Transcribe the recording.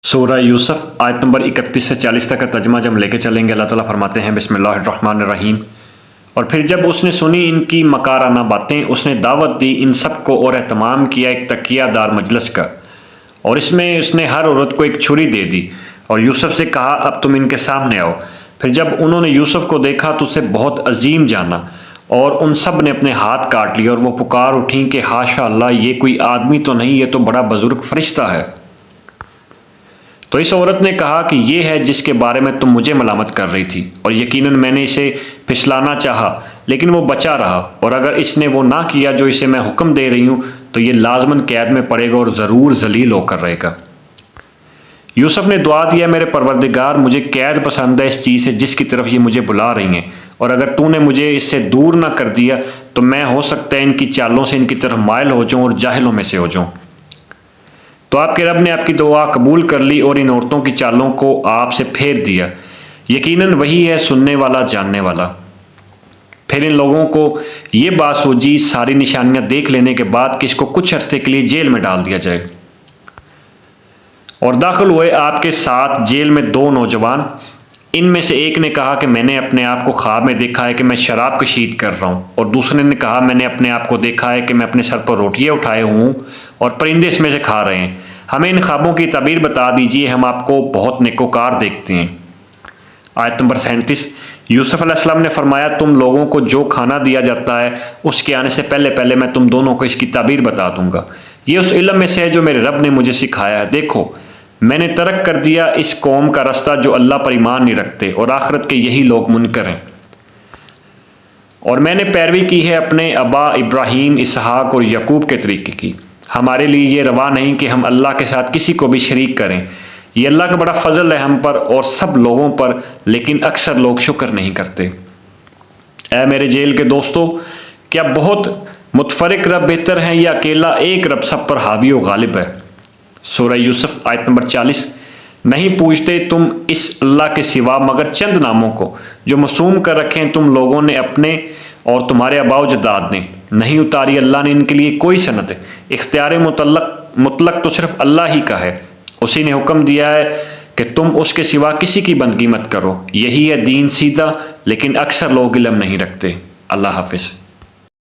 سورہ یوسف آیت نمبر 31 سے 40 تک کا ترجمہ جب ہم لے کے چلیں گے، اللہ تعالیٰ فرماتے ہیں بسم اللہ الرحمن الرحیم۔ اور پھر جب اس نے سنی ان کی مکارانہ باتیں، اس نے دعوت دی ان سب کو اور اہتمام کیا ایک تکیہ دار مجلس کا، اور اس میں اس نے ہر عورت کو ایک چھری دے دی اور یوسف سے کہا اب تم ان کے سامنے آؤ۔ پھر جب انہوں نے یوسف کو دیکھا تو اسے بہت عظیم جانا، اور ان سب نے اپنے ہاتھ کاٹ لیے اور وہ پکار اٹھیں کہ حاشا اللہ، یہ کوئی آدمی تو نہیں، یہ تو بڑا بزرگ فرشتہ ہے۔ تو اس عورت نے کہا کہ یہ ہے جس کے بارے میں تم مجھے ملامت کر رہی تھی، اور یقیناً میں نے اسے پھسلانا چاہا لیکن وہ بچا رہا، اور اگر اس نے وہ نہ کیا جو اسے میں حکم دے رہی ہوں تو یہ لازماً قید میں پڑے گا اور ضرور ذلیل ہو کر رہے گا۔ یوسف نے دعا دیا میرے پروردگار، مجھے قید پسند ہے اس چیز سے جس کی طرف یہ مجھے بلا رہی ہیں، اور اگر تو نے مجھے اس سے دور نہ کر دیا تو میں ہو سکتا ہے ان کی چالوں سے ان کی طرف مائل ہو جاؤں اور جاہلوں میں سے ہو جاؤں۔ تو آپ کے رب نے آپ کی دعا قبول کر لی اور ان عورتوں کی چالوں کو آپ سے پھیر دیا، یقیناً وہی ہے سننے والا جاننے والا۔ پھر ان لوگوں کو یہ بات سوجی ساری نشانیاں دیکھ لینے کے بعد کہ اس کو کچھ عرصے کے لیے جیل میں ڈال دیا جائے، اور داخل ہوئے آپ کے ساتھ جیل میں دو نوجوان۔ ان میں سے ایک نے کہا کہ میں نے اپنے آپ کو خواب میں دیکھا ہے کہ میں شراب کشید کر رہا ہوں، اور دوسرے نے کہا میں نے اپنے آپ کو دیکھا ہے کہ میں اپنے سر پر روٹیاں اٹھائے ہوں اور پرندے اس میں سے کھا رہے ہیں، ہمیں ان خوابوں کی تعبیر بتا دیجیے، ہم آپ کو بہت نیکوکار دیکھتے ہیں۔ آیت نمبر 37۔ یوسف علیہ السلام نے فرمایا تم لوگوں کو جو کھانا دیا جاتا ہے اس کے آنے سے پہلے پہلے میں تم دونوں کو اس کی تعبیر بتا دوں گا، یہ اس علم میں سے ہے جو میرے رب نے مجھے سکھایا ہے۔ دیکھو میں نے ترک کر دیا اس قوم کا رستہ جو اللہ پر ایمان نہیں رکھتے، اور آخرت کے یہی لوگ منکر ہیں، اور میں نے پیروی کی ہے اپنے آبا ابراہیم، اسحاق اور یعقوب کے طریقے کی۔ ہمارے لیے یہ روا نہیں کہ ہم اللہ کے ساتھ کسی کو بھی شریک کریں، یہ اللہ کا بڑا فضل ہے ہم پر اور سب لوگوں پر، لیکن اکثر لوگ شکر نہیں کرتے۔ اے میرے جیل کے دوستو، کیا بہت متفرق رب بہتر ہیں یا اکیلا ایک رب سب پر حاوی و غالب ہے؟ سورہ یوسف آیت نمبر 40۔ نہیں پوچھتے تم اس اللہ کے سوا مگر چند ناموں کو جو معصوم کر رکھیں تم لوگوں نے اپنے اور تمہارے آباء و اجداد نے، نہیں اتاری اللہ نے ان کے لیے کوئی سند، اختیار مطلق تو صرف اللہ ہی کا ہے، اسی نے حکم دیا ہے کہ تم اس کے سوا کسی کی بندگی مت کرو، یہی ہے دین سیدھا، لیکن اکثر لوگ علم نہیں رکھتے۔ اللہ حافظ۔